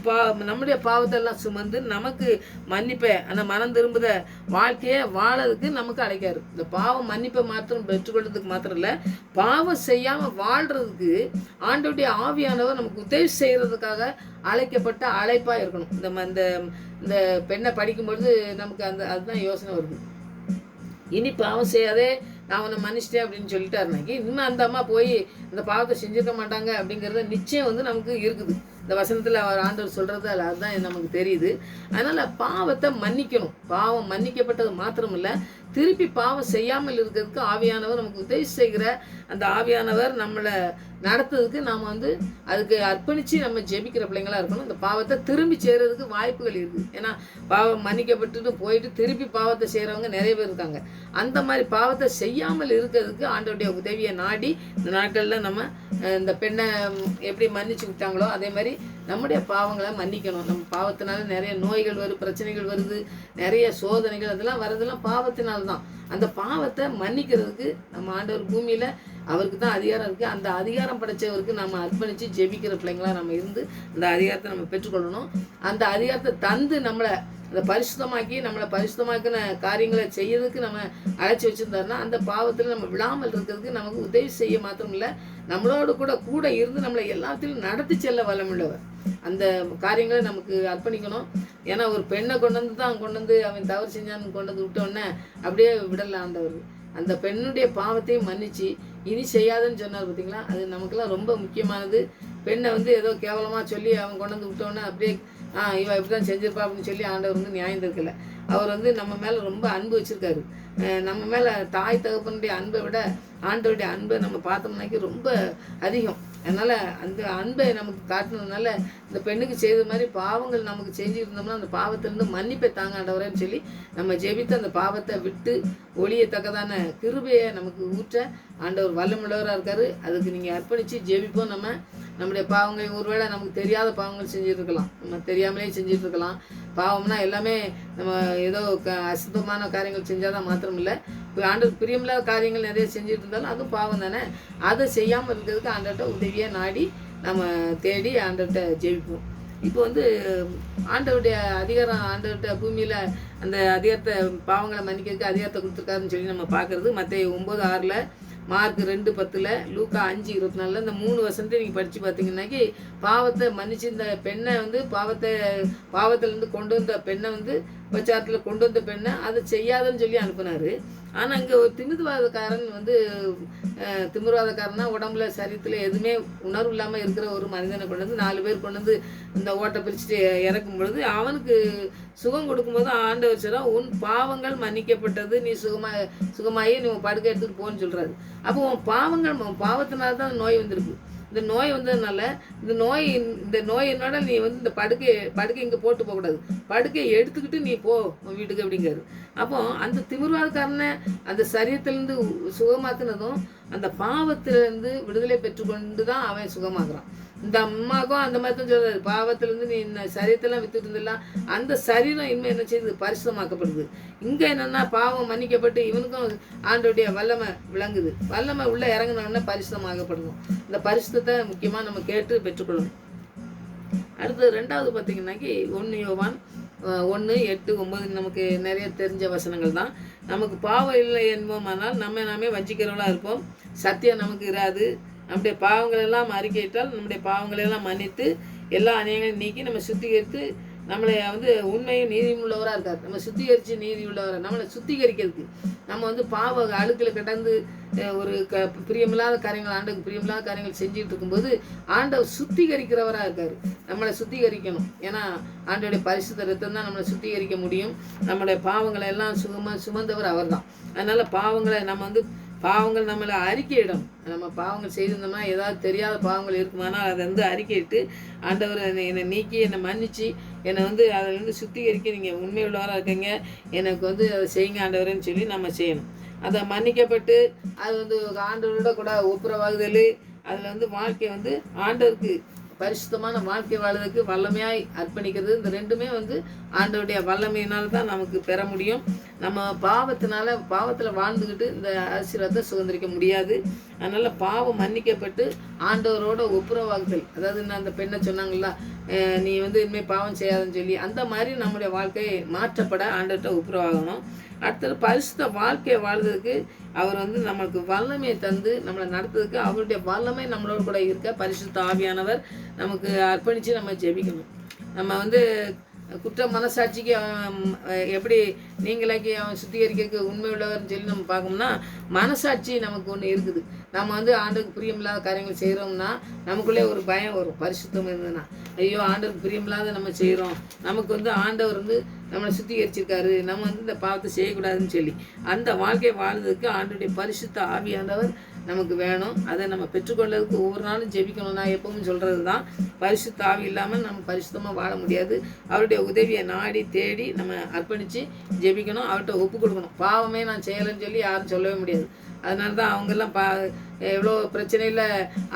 நம்முடைய பாவத்தை எல்லாம் சுமந்து நமக்கு மன்னிப்பை அந்த மனம் திரும்புத வாழ்க்கையை வாழறதுக்கு நமக்கு அழைக்காரு. இந்த பாவம் மன்னிப்பை மாத்திரம் பெற்றுக்கொள்றதுக்கு மாத்திரம் இல்லை, பாவம் செய்யாமல் வாழ்கிறதுக்கு ஆண்டவருடைய ஆவியானவர் நமக்கு உதவி செய்கிறதுக்காக அழைக்கப்பட்ட அழைப்பாக இருக்கணும். இந்த பெண்ணை படிக்கும்பொழுது நமக்கு அதுதான் யோசனை வருது. இனி பாவம் செய்யாதே, நான் உன்னை மன்னிச்சிட்டேன் அப்படின்னு சொல்லிட்டாருனாக்கி இன்னும் அந்த அம்மா போய் இந்த பாவத்தை செஞ்சுருக்க மாட்டாங்க அப்படிங்கிறத நிச்சயம் வந்து நமக்கு இருக்குது. இந்த வசனத்தில் அவர் ஆண்டவர் சொல்கிறது அதுதான் நமக்கு தெரியுது. அதனால் பாவத்தை மன்னிக்கணும். பாவம் மன்னிக்கப்பட்டது மாத்திரம் இல்லை, திருப்பி பாவம் செய்யாமல் இருக்கிறதுக்கு ஆவியானவர் நமக்கு உதவி செய்கிற அந்த ஆவியானவர் நம்மளை நடத்துறதுக்கு நாம் வந்து அதுக்கு அர்ப்பணித்து நம்ம ஜெபிக்கிற பிள்ளைங்களாக இருக்கணும். இந்த பாவத்தை திரும்பி செய்கிறதுக்கு வாய்ப்புகள் இருக்குது. ஏன்னா பாவம் மன்னிக்கப்பட்டுட்டு போயிட்டு திருப்பி பாவத்தை செய்கிறவங்க நிறைய பேர் இருக்காங்க. அந்த மாதிரி பாவத்தை செய்யாமல் இருக்கிறதுக்கு ஆண்டவருடைய உதவியை நாடி இந்த நாட்களில் நம்ம இந்த பெண்ணை எப்படி மன்னிச்சு விட்டாங்களோ அதே மாதிரி நம்முடைய பாவங்களை மன்னிக்கணும். நம்ம பாவத்தினால நிறைய நோய்கள் வருது, பிரச்சனைகள் வருது, நிறைய சோதனைகள் அதெல்லாம் வரதெல்லாம் பாவத்தினால்தான். அந்த பாவத்தை மன்னிக்கிறதுக்கு நம்ம ஆண்டவர் பூமியில் அவருக்கு தான் அதிகாரம் இருக்குது. அந்த அதிகாரம் படைத்தவருக்கு நம்ம அர்ப்பணித்து ஜெபிக்கிற பிள்ளைங்களாக நம்ம இருந்து அந்த அதிகாரத்தை நம்ம பெற்றுக்கொள்ளணும். அந்த அதிகாரத்தை தந்து நம்மளை அதை பரிசுத்தமாக்கி நம்மளை பரிசுத்தமாக்கின காரியங்களை செய்யறதுக்கு நம்ம அழைச்சி வச்சுருந்தாருன்னா அந்த பாவத்தில் நம்ம விழாமல் இருக்கிறதுக்கு நமக்கு உதவி செய்ய மாத்திரம் இல்லை, நம்மளோட கூட இருந்து நம்மளை எல்லாத்திலும் நடத்தி செல்ல வல்லமுள்ளவர். அந்த காரியங்களை நமக்கு அர்ப்பணிக்கணும். ஏன்னா ஒரு பெண்ணை கொண்டு வந்து அவன் தவறு செஞ்சான்னு கொண்டு வந்து விட்டோன்னே அப்படியே விடலாம் ஆண்டவர். அந்த பெண்ணுடைய பாவத்தையும் மன்னிச்சு இனி செய்யாதுன்னு சொன்னார் பார்த்தீங்களா, அது நமக்கெல்லாம் ரொம்ப முக்கியமானது. பெண்ணை வந்து ஏதோ கேவலமாக சொல்லி அவன் கொண்டு வந்து விட்டோன்னே அப்படியே இவன் இப்படி தான் செஞ்சிருப்பா அப்படின்னு சொல்லி ஆண்டவர் வந்து நியாயம் இருக்கல. அவர் வந்து நம்ம மேலே ரொம்ப அன்பு வச்சுருக்காரு. நம்ம மேலே தாய் தகப்பனுடைய அன்பை விட ஆண்டவருடைய அன்பை நம்ம பார்த்தோம்னாக்கி ரொம்ப அதிகம். அதனால் அந்த அன்பை நமக்கு காட்டினதுனால இந்த பெண்ணுக்கு செய்த மாதிரி பாவங்கள் நமக்கு செஞ்சுட்டு இருந்தோம்னா அந்த பாவத்திலிருந்து மன்னிப்பை தாங்க ஆண்டவரேன்னு சொல்லி நம்ம ஜெபித்து அந்த பாவத்தை விட்டு ஒழியத்தக்கதான கிருபையை நமக்கு ஊற்ற ஆண்டவர் வல்லமுள்ளவராக இருக்கார். அதுக்கு நீங்கள் அர்ப்பணித்து ஜெபிப்போம். நம்முடைய பாவங்கள் ஒருவேளை நமக்கு தெரியாத பாவங்கள் செஞ்சுட்டு இருக்கலாம், நம்ம தெரியாமலே செஞ்சுட்டு இருக்கலாம். பாவம்னா எல்லாமே நம்ம ஏதோ அசுத்தமான காரியங்கள் செஞ்சால் தான் மாத்திரம் இல்லை, இப்போ ஆண்டவர் பிரியமில்லாத காரியங்கள் நிறைய செஞ்சுட்டு இருந்தாலும் அதுவும் பாவம் தானே. அதை செய்யாமல் இருக்கிறதுக்கு ஆண்டவர்கிட்ட உதவியை நாடி நம்ம தேடி ஆண்டவர்கிட்ட ஜெபிப்போம். இப்போ ஆண்டவருடைய அதிகாரம், ஆண்டவர்கிட்ட பூமியில் அந்த அதிகாரத்தை பாவங்களை மன்னிக்கிறதுக்கு அதிகாரத்தை கொடுத்துருக்காருன்னு சொல்லி நம்ம பார்க்குறது மத்தேயு 9:6, மார்க் 2:10, லூக்கா 5:24 இந்த 3 வசனத்தை நீங்கள் படித்து பார்த்தீங்கன்னாக்கி பாவத்தை மன்னிச்சு இந்த பெண்ணை பாவத்திலேருந்து கொண்டு வந்த பெண்ணை விபச்சாரத்தில் கொண்டு வந்த பெண்ணை அதை செய்யாதுன்னு சொல்லி அனுப்புனார். ஆனால் இங்கே ஒரு திமிர்வாதக்காரனா உடம்புல சரீரத்தில் எதுவுமே உணர்வு இல்லாமல் இருக்கிற ஒரு மனிதனை கொண்டு வந்து 4 பேர் கொண்டு வந்து இந்த ஓட்டை பிரிச்சுட்டு இறக்கும் பொழுது அவனுக்கு சுகம் கொடுக்கும்போது ஆண்டவர் சொல்றா, உன் பாவங்கள் மன்னிக்கப்பட்டது, நீ சுகமாகி நீ உன் படுக்கை எடுத்துகிட்டு போன்னு சொல்கிறாரு. அப்போ உன் பாவத்தினால தான் நோய் வந்திருக்கு. இந்த நோய் வந்ததுனால இந்த நோயினோட நீ இந்த படுக்கை இங்கே போட்டு போகக்கூடாது, படுக்கையை எடுத்துக்கிட்டு நீ போ உன் வீட்டுக்கு அப்படிங்கிறாரு. அப்போ அந்த திமிர்வாதக்காரனை அந்த சரீரத்திலேருந்து சுகமாக்குனதும் அந்த பாவத்திலேருந்து விடுதலை பெற்றுக்கொண்டு தான் அவன் சுகமாக்குறான். இந்த அம்மாவுக்கும் அந்த மாதிரி தான் சொல்றாரு, பாவத்திலேருந்து நீ இந்த சரீரத்தெல்லாம் வித்துட்டு இருந்தலாம், அந்த சரீரம் இனிமேல் என்ன செய்யுது, பரிசுத்தமாக்கப்படுது. இங்கே என்னென்னா பாவம் மன்னிக்கப்பட்டு இவனுக்கும் ஆண்டோடைய வல்லமை விளங்குது. வல்லமை உள்ளே இறங்கினோடனே பரிசுத்தமாகப்படணும். இந்த பரிசுத்தத்தை முக்கியமாக நம்ம கேட்டு பெற்றுக்கொள்ளணும். அடுத்தது 2வது பார்த்தீங்கன்னாக்கி 1 யோவான் 1:8-9 நமக்கு நிறைய தெரிஞ்ச வசனங்கள் தான். நமக்கு பாவம் இல்லை என்போமானால் நாமே வஞ்சிக்கிறவளாக இருப்போம், சத்தியம் நமக்கு இராது. நம்முடைய பாவங்களெல்லாம் அறிக்கையிட்டால் நம்முடைய பாவங்களெல்லாம் மன்னித்து எல்லா அநியாயங்களையும் நீக்கி நம்ம சுத்திகரித்து நம்மளை உண்மையும் நீதியும் உள்ளவராக இருக்கார். நம்ம சுத்திகரித்து நீதி உள்ளவராக நம்மளை சுத்திகரிக்கிறதுக்கு நம்ம பாவ அழுக்கில் கடந்து ஒரு பிரியமில்லாத காரியங்கள், ஆண்டவருக்கு பிரியமில்லாத காரியங்கள் செஞ்சுட்டு இருக்கும்போது ஆண்டவர் சுத்திகரிக்கிறவராக இருக்கார். நம்மளை சுத்திகரிக்கணும். ஏன்னா ஆண்டவருடைய பரிசுத்த ரத்தம் தான் நம்மளை சுத்திகரிக்க முடியும். நம்மளுடைய பாவங்களை எல்லாம் சுமந்தவர் அவர் தான். அதனால் பாவங்களை பாவங்கள் நம்மளை அறிக்கையிடும். நம்ம பாவங்கள் செய்திருந்தோம்னா ஏதாவது தெரியாத பாவங்கள் இருக்குமானால் அதை அறிக்கையிட்டு ஆண்டவர் என்னை நீக்கி என்னை மன்னிச்சு என்னை அதிலிருந்து சுத்திகரிக்க நீங்கள் உண்மையுள்ளவராக இருக்கீங்க, எனக்கு அதை செய்யுங்க ஆண்டவரேன்னு சொல்லி நம்ம செய்யணும். அதை மன்னிக்கப்பட்டு அது ஆண்டவரோட கூட ஒப்புரவாகுதல், அதில் வாழ்க்கை ஆண்டவருக்கு பரிசுத்தமான வாழ்க்கை வாழ்வதற்கு வல்லமையாய் அர்ப்பணிக்கிறது. இந்த ரெண்டுமே ஆண்டவருடைய வல்லமையினால் தான் நமக்கு பெற முடியும். நம்ம பாவத்தில் வாழ்ந்துக்கிட்டு இந்த ஆசீர்வாதத்தை சுதந்திரிக்க முடியாது. அதனால் பாவம் மன்னிக்கப்பட்டு ஆண்டவரோட ஒப்புரவாகுதல், அதாவது நான் அந்த பெண்ணை சொன்னாங்களா, நீ இனிமேல் பாவம் செய்யாதுன்னு சொல்லி, அந்த மாதிரி நம்முடைய வாழ்க்கை மாற்றப்பட ஆண்டவர்கிட்ட ஒப்புரவாகணும். அடுத்தது பரிசுத்த வாழ்க்கையை வாழ்றதுக்கு அவர் நம்மளுக்கு வல்லமையை தந்து நம்மளை நடத்துறதுக்கு அவருடைய வல்லமை நம்மளோட கூட இருக்க பரிசுத்த ஆவியானவர் நமக்கு அர்ப்பணித்து நம்ம ஜெபிக்கணும். நம்ம குற்ற மனசாட்சிக்கு எப்படி நீங்களாக்கி அவன் சுத்திகரிக்கிறதுக்கு உண்மை உள்ளவர்னு சொல்லி நம்ம பார்க்கணும்னா, மனசாட்சி நமக்கு ஒன்று இருக்குது. நம்ம ஆண்டவருக்கு பிரியமில்லாத காரியங்கள் செய்கிறோம்னா நமக்குள்ளே ஒரு பயம் வரும். பரிசுத்தம் இருந்ததுன்னா, ஐயோ ஆண்டவருக்கு பிரியமில்லாத நம்ம செய்கிறோம், நமக்கு ஆண்டவர் நம்மளை சுத்திகரிச்சிருக்காரு, நம்ம இந்த பாவத்தை செய்யக்கூடாதுன்னு சொல்லி அந்த வாழ்க்கையை வாழ்றதுக்கு ஆண்டவருடைய பரிசுத்த ஆவியானவர் நமக்கு வேணும். அதை நம்ம பெற்றுக்கொள்றதுக்கு ஒவ்வொரு நாளும் ஜெபிக்கணும். நான் எப்பவும் சொல்கிறது தான், பரிசுத்த ஆவி இல்லாமல் நம்ம பரிசுத்தமாக வாழ முடியாது. அவருடைய உதவியை நாடி தேடி நம்ம அர்ப்பணித்து ஜெபிக்கணும், அவர்கிட்ட ஒப்பு கொடுக்கணும். பாவமே நான் செய்யலைன்னு சொல்லி யாரும் சொல்லவே முடியாது. அதனால தான் அவங்கெல்லாம் எவ்வளோ பிரச்சனையில்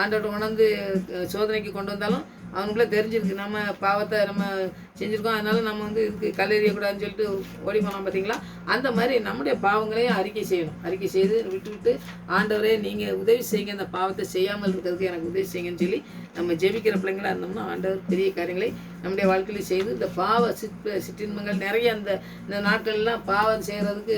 ஆண்டோட உணர்ந்து சோதனைக்கு கொண்டு வந்தாலும் அவனுக்குள்ளே தெரிஞ்சிருக்கு நம்ம பாவத்தை நம்ம செஞ்சுருக்கோம், அதனால நம்ம இதுக்கு கல்லெறியக்கூடாதுன்னு சொல்லிட்டு ஓடி போனோம் பார்த்தீங்களா. அந்த மாதிரி நம்முடைய பாவங்களையும் அறிக்கை செய்யணும். அறிக்கை செய்து விட்டு ஆண்டவரே நீங்கள் உதவி செய்யுங்க, அந்த பாவத்தை செய்யாமல் இருக்கிறதுக்கு எனக்கு உதவி செய்யுங்கன்னு சொல்லி நம்ம ஜெபிக்கிற பிள்ளைங்களாக இருந்தோம்னா ஆண்டவர் பெரிய காரியங்களை நம்முடைய வாழ்க்கையில் செய்து இந்த பாவ சிற்றின்பங்கள் நிறைய இந்த நாட்கள்லாம் பாவம் செய்கிறதுக்கு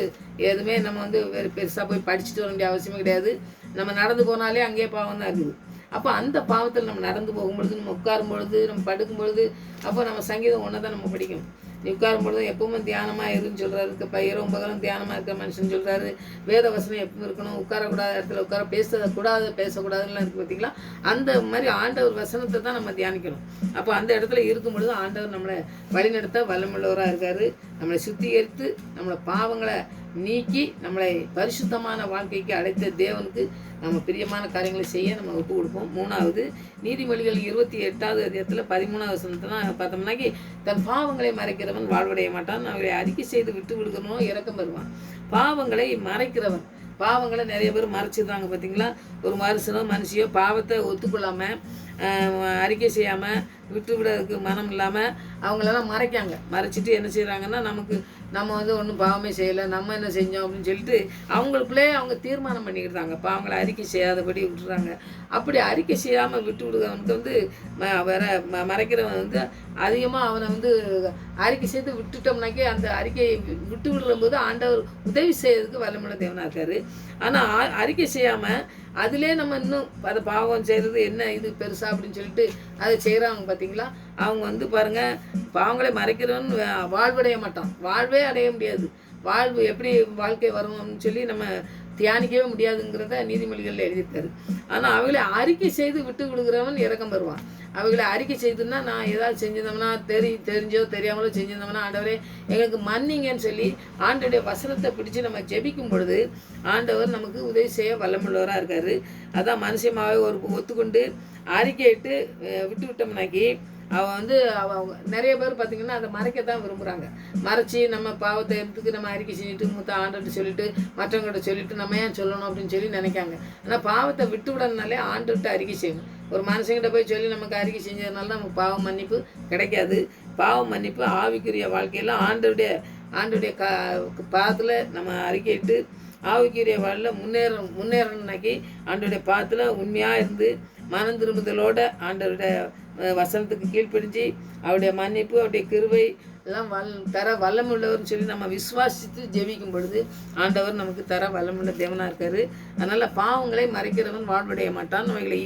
எதுவுமே நம்ம வேறு பெருசாக போய் படிச்சுட்டு வர வேண்டிய அவசியமே கிடையாது. நம்ம நடந்து போனாலே அங்கேயே பாவம் தான் இருக்குது. அப்போ அந்த பாவத்தில் நம்ம நடந்து போகும்பொழுது, நம்ம உட்காரும் பொழுது, நம்ம படுக்கும் பொழுது, அப்போ நம்ம சங்கீதம் ஒன்று தான் நம்ம படிக்கணும். நீ உட்காரும் பொழுது எப்பவுமே தியானமாக இருன்னு சொல்கிறாரு. இப்போ இரவும் பகலும் தியானமாக இருக்கிற மனுஷன் சொல்கிறாரு. வேத வசனம் எப்பவும் இருக்கணும், உட்காரக்கூடாத இடத்துல உட்கார, பேசக்கூடாதுலாம் இருக்குது பார்த்தீங்களா. அந்த மாதிரி ஆண்டவர் வசனத்தை தான் நம்ம தியானிக்கணும். அப்போ அந்த இடத்துல இருக்கும் பொழுது ஆண்டவர் நம்மளை வழிநடத்த வல்லமுள்ளவராக இருக்கார். நம்மளை சுத்திகரித்து நம்மளை பாவங்களை நீக்கி நம்மளை பரிசுத்தமான வாழ்க்கைக்கு அழைத்த தேவனுக்கு நம்ம பிரியமான காரியங்களை செய்ய நம்ம ஒப்பு கொடுப்போம். 3வது நீதிமொழிகள் 28வது அதிகாரத்தில் 13வது வசனத்தில் பார்த்தோம்னாக்கி, தன் பாவங்களை மறைக்கிறவன் வாழ்வடைய மாட்டான், அவரை அறிக்கை செய்து விட்டு விடுகிறவனோ இரக்கம் வருவான். பாவங்களை மறைக்கிறவன், பாவங்களை நிறைய பேர் மறைச்சிடுறாங்க பார்த்தீங்களா. ஒரு மனுஷியோ பாவத்தை ஒத்துக்கொள்ளாமல் அறிக்கை செய்யாமல் விட்டு விடுறதுக்கு மனம் இல்லாமல் அவங்களெல்லாம் மறைச்சிட்டு என்ன செய்கிறாங்கன்னா, நம்ம ஒன்றும் பாவமே செய்யலை, நம்ம என்ன செஞ்சோம் அப்படின்னு சொல்லிட்டு அவங்களுக்குள்ளே அவங்க தீர்மானம் பண்ணிக்கிட்டாங்க. பாவங்களை அறிக்கை செய்யாதபடி விட்டுறாங்க. அப்படி அறிக்கை செய்யாமல் விட்டு விடுறவனுக்கு வேற மறைக்கிறவன் அதிகமாக அவனை அறிக்கை செய்து விட்டுட்டோம்னாக்கே அந்த அறிக்கையை விட்டு விடும்போது ஆண்டவர் உதவி செய்யறதுக்கு வல்லமுள்ள தேவனாக இருக்காரு. ஆனால் அறிக்கை செய்யாமல் அதிலே நம்ம இன்னும் அதை பாவம் செய்கிறது என்ன இது பெருசா அப்படின்னு சொல்லிட்டு அதை செய்கிறாங்க பார்த்தீங்களா. அவங்க பாருங்கள், பாவங்களை மறைக்கிறவன் வாழ்வடைய மாட்டான், வாழ்வே அடைய முடியாது. வாழ்வு எப்படி வாழ்க்கை வரும் அப்படின்னு சொல்லி நம்ம தியானிக்கவே முடியாதுங்கிறத நீதிமொழிகளில் எழுதியிருக்காரு. ஆனால் அவளை அறிக்கை செய்து விட்டு விடுகிறவன் இரக்கம் வருவான். அவங்களை அறிக்கை செய்துன்னா, நான் ஏதாவது செஞ்சிருந்தோம்னா, தெரிஞ்சோ தெரியாமலோ செஞ்சிருந்தோம்னா, ஆண்டவரே எங்களுக்கு மன்னிங்கன்னு சொல்லி ஆண்டவருடைய வசனத்தை பிடிச்சி நம்ம ஜெபிக்கும் பொழுது ஆண்டவர் நமக்கு உதவி செய்ய வல்லமுள்ளவராக இருக்கார். அதான் மனுஷமாகவே ஒத்துக்கொண்டு அறிக்கையிட்டு விட்டு விட்டோம்னாக்கி அவன் நிறைய பேர் பார்த்திங்கன்னா அதை மறைக்கத்தான் விரும்புகிறாங்க. மறைச்சி நம்ம பாவத்தை எடுத்துக்கு நம்ம அறிக்கை செஞ்சுட்டு மூத்த ஆண்டவர்கிட்ட சொல்லிட்டு மற்றவங்கள்ட்ட சொல்லிட்டு நம்ம ஏன் சொல்லணும் அப்படின்னு சொல்லி நினைக்காங்க. ஆனால் பாவத்தை விட்டு விடனாலே ஆண்டவர்கிட்ட அறிக்கை செய்யணும். ஒரு மனுஷங்கிட்ட போய் சொல்லி நமக்கு அறிக்கை செஞ்சதுனால தான் நமக்கு பாவ மன்னிப்பு கிடைக்காது. பாவ மன்னிப்பு ஆவிக்குரிய வாழ்க்கையில் ஆண்டோடைய பாதத்தில் நம்ம அறிக்கையிட்டு ஆவிக்குரிய வாழ்வில் முன்னேறணும்னாக்கி ஆண்டோடைய பாதத்தில் உண்மையாக இருந்து மனம் திரும்புதலோட ஆண்டவருடைய வசனத்துக்கு கீழ்ப்பிடிஞ்சு அவருடைய மன்னிப்பு அவருடைய கிருபை எல்லாம் தர வல்லமுள்ளவர்னு சொல்லி நம்ம விசுவாசித்து ஜெபிக்கும் பொழுது ஆண்டவர் நமக்கு தர வல்லமுள்ள தேவனாக இருக்கார். அதனால் பாவங்களை மறைக்கிறவன் வாழ்வடைய மாட்டான், அவைகளை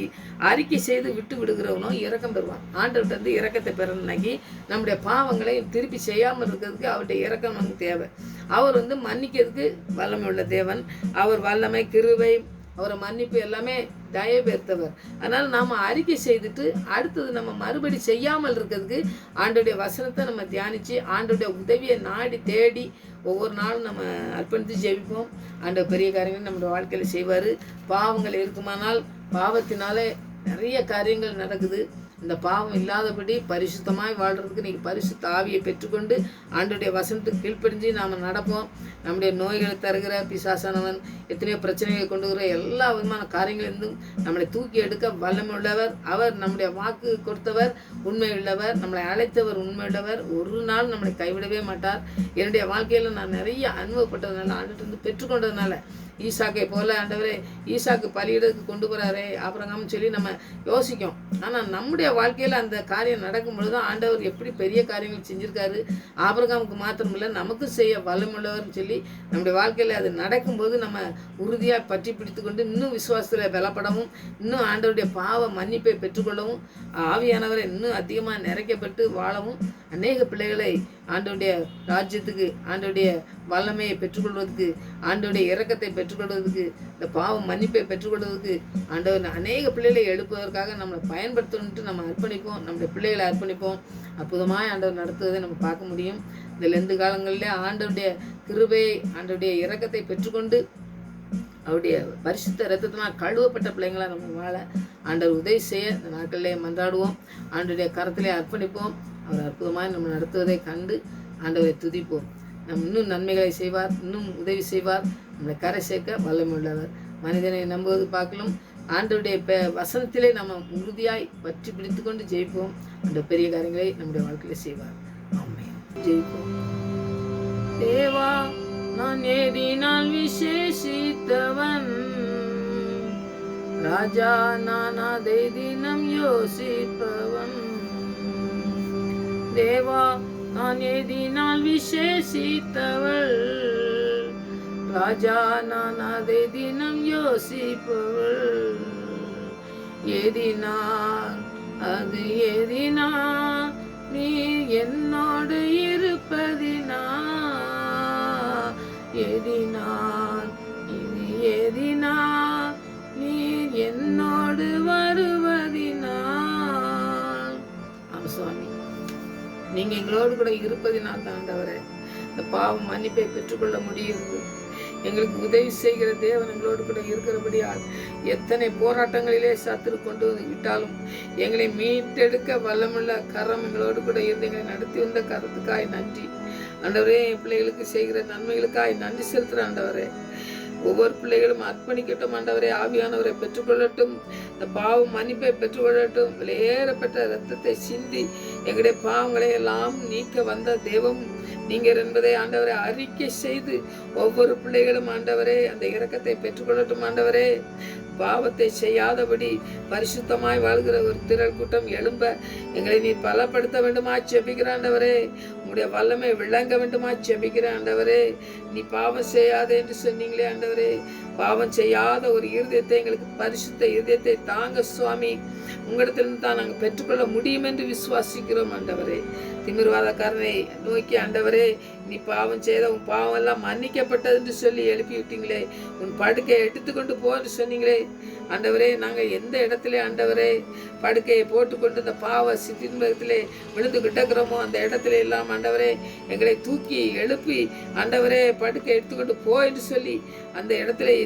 அறிக்கை செய்து விட்டு விடுகிறவனோ இரக்கம் பெறுவான். ஆண்டவர்கிட்ட இரக்கத்தை பெறணும்னாக்கி நம்முடைய பாவங்களை திருப்பி செய்யாமல் இருக்கிறதுக்கு அவருடைய இரக்கம் நமக்கு தேவை. அவர் மன்னிக்கிறதுக்கு வல்லமை உள்ள தேவன். அவர் வல்லமை கிருபை அவரை மன்னிப்பு எல்லாமே தயவுபெறுத்தவர். அதனால் நாம் அறிக்கை செய்துட்டு அடுத்தது நம்ம மறுபடி செய்யாமல் இருக்கிறதுக்கு ஆண்டோடைய வசனத்தை நம்ம தியானித்து ஆண்டோடைய உதவியை நாடி தேடி ஒவ்வொரு நாளும் நம்ம அர்ப்பணித்து ஜெபிப்போம். ஆண்டவர் பெரிய காரியங்கள் நம்மளோட வாழ்க்கையில் செய்வார். பாவங்கள் இருக்குமானால் பாவத்தினாலே நிறைய காரியங்கள் நடக்குது. இந்த பாவம் இல்லாதபடி பரிசுத்தமாய் வாழ்கிறதுக்கு நீங்கள் பரிசுத்த ஆவியை பெற்றுக்கொண்டு ஆண்டோடைய வசனத்துக்கு கீழ்ப்படிஞ்சு நாம் நடப்போம். நம்முடைய நோய்களை தருகிற பிசாசானவன் எத்தனையோ பிரச்சனைகளை கொண்டு வர எல்லா விதமான காரியங்களிலிருந்தும் நம்மளை தூக்கி எடுக்க வல்லமை உள்ளவர். அவர் நம்முடைய வாக்கு கொடுத்தவர், உண்மை உள்ளவர், நம்மளை அழைத்தவர் உண்மை உள்ளவர். ஒரு நாள் நம்மளை கைவிடவே மாட்டார். என்னுடைய வாழ்க்கையில் நான் நிறைய அனுபவப்பட்டதுனால ஆண்டுட்டு பெற்றுக்கொண்டதுனால ஈசாக்கை போல ஆண்டவரே ஈசாக்கு பலியிடத்துக்கு கொண்டு போகிறாரே ஆபிரகாம்னு சொல்லி நம்ம யோசிக்கும். ஆனால் நம்முடைய வாழ்க்கையில் அந்த காரியம் நடக்கும் பொழுது ஆண்டவர் எப்படி பெரிய காரியங்கள் செஞ்சுருக்காரு. ஆபிரகாமுக்கு மாத்திரமில்லை நமக்கும் செய்ய வல்லமுள்ளவர்னு சொல்லி நம்முடைய வாழ்க்கையில் அது நடக்கும்போது நம்ம உறுதியாக பற்றி பிடித்து கொண்டு இன்னும் விசுவாசத்தில் பலப்படவும், இன்னும் ஆண்டவருடைய பாவ மன்னிப்பை பெற்றுக்கொள்ளவும், ஆவியானவரை இன்னும் அதிகமாக நிறைக்கப்பட்டு வாழவும், அநேக பிள்ளைகளை ஆண்டவருடைய ராஜ்யத்துக்கு ஆண்டவருடைய வல்லமையை பெற்றுக்கொள்வதற்கு, ஆண்டவருடைய இரக்கத்தை பெற்றுக்கொள்வதற்கு, இந்த பாவம் மன்னிப்பை பெற்றுக்கொள்வதற்கு ஆண்டவர் அநேக பிள்ளைகளை எழுப்புவதற்காக நம்மளை பயன்படுத்தணுன்ட்டு நம்ம அர்ப்பணிப்போம். நம்முடைய பிள்ளைகளை அர்ப்பணிப்போம். அற்புதமாக ஆண்டவர் நடத்துவதை நம்ம பார்க்க முடியும். இந்த லெந்து காலங்களிலே ஆண்டவருடைய கிருபையை ஆண்டவருடைய இரக்கத்தை பெற்றுக்கொண்டு அவருடைய பரிசுத்த இரத்தத்தினால் கழுவப்பட்ட பிள்ளைங்களாக நம்ம வாழ ஆண்டவர் உதவி செய்ய இந்த நாட்களிலே மன்றாடுவோம். ஆண்டவருடைய கரத்திலே அர்ப்பணிப்போம். அவர் அற்புதமாக நம்ம நடத்துவதை கண்டு ஆண்டவரை துதிப்போம். இன்னும் நன்மைகளை செய்வார், இன்னும் உதவி செய்வார், நம்மளை கரை சேர்க்க வல்லமை உள்ளவர். மனிதனை நம்புவது பார்க்கலாம் ஆண்டவருடைய வசனத்திலே நம்ம உறுதியாய் பற்றி பிடித்து கொண்டு ஜெயிப்போம். அந்த பெரிய காரியங்களை நம்முடைய வாழ்க்கையில செய்வார். ஆமென். ஜெயிப்போம். தேவா நான் ஏதினால் விசேஷித்தவன், ராஜா நான் அதை தினம் யோசிப்பவன். தேவா நான் ஏதினால் விசேஷித்தவள், ராஜா நான் அதை தினம் யோசிப்பவள். ஏதினால் அது ஏதினால் நீ என்னோடு இருப்பதினா, ஏதினால் இது ஏதினால் நீ என்னோடு வருவதினால். ஆமா சுவாமி, நீங்க எங்களோடு கூட இருப்பதினால் தான் ஆண்டவரே இந்த பாவம் மன்னிப்பை பெற்றுக்கொள்ள முடியுது. எங்களுக்கு உதவி செய்கிற தேவன் எங்களோடு கூட இருக்கிறபடியால் எத்தனை போராட்டங்களிலே சத்துரு கொண்டு விட்டாலும் எங்களை மீட்டெடுக்க வல்லமுள்ள கரம் எங்களோடு கூட இருந்து எங்களை நடத்தி வந்த கரத்துக்காய் நன்றி ஆண்டவரே. என் பிள்ளைகளுக்கு செய்கிற நன்மைகளுக்காய் நன்றி செலுத்துகிற ஆண்டவரே. ஒவ்வொரு பிள்ளைகளும் அர்ப்பணிக்கட்டும் ஆண்டவரே. ஆவியானவரை பெற்றுக்கொள்ளட்டும். இந்த பாவம் மன்னிப்பை பெற்றுக்கொள்ளட்டும். விலையேறப்பட்ட இரத்தத்தை சிந்தி எங்களுடைய பாவங்களை எல்லாம் நீக்க வந்த தெய்வம் நீங்கள் என்பதை ஆண்டவரை அறிக்கை செய்து ஒவ்வொரு பிள்ளைகளும் ஆண்டவரே அந்த இரக்கத்தை பெற்றுக்கொள்ளட்டும் ஆண்டவரே. பாவத்தை செய்யாதபடி பரிசுத்தமாய் வாழ்கிற ஒரு திரள் கூட்டம் எழும்ப எங்களை நீ பலப்படுத்த வேண்டுமா செபிக்கிற ஆண்டவரே. உங்களுடைய வல்லமை விளங்க வேண்டுமா செபிக்கிற ஆண்டவரே. நீ பாவம் செய்யாதே என்று சொன்னீங்களே ஆண்டவரே. பாவம் செய்யாத ஒரு இருதயத்தை எங்களுக்கு பரிசுத்த இருதயத்தை தாங்க சுவாமி. உங்களிடத்திலிருந்து தான் நாங்கள் பெற்றுக்கொள்ள முடியும் என்று விசுவாசிக்கிறோம் ஆண்டவரே. திமிர்வாதக்காரனை நோக்கி ஆண்டவரே, நீ பாவம் செய்த உன் பாவம் எல்லாம் மன்னிக்கப்பட்டது என்று சொல்லி எழுப்பி விட்டீங்களே. உன் படுக்கையை எடுத்துக்கொண்டு போ என்று சொன்னீங்களே ஆண்டவரே. நாங்கள் எந்த இடத்துல ஆண்டவரே படுக்கையை போட்டுக்கொண்டு இந்த பாவ சிற்றின்பத்திலே விழுந்து கிடக்கிறோமோ அந்த இடத்துல எல்லாம் ஆண்டவரே எங்களை தூக்கி எழுப்பி ஆண்டவரே படுக்கை எடுத்துக்கொண்டு போ என்று சொல்லி அந்த இடத்துல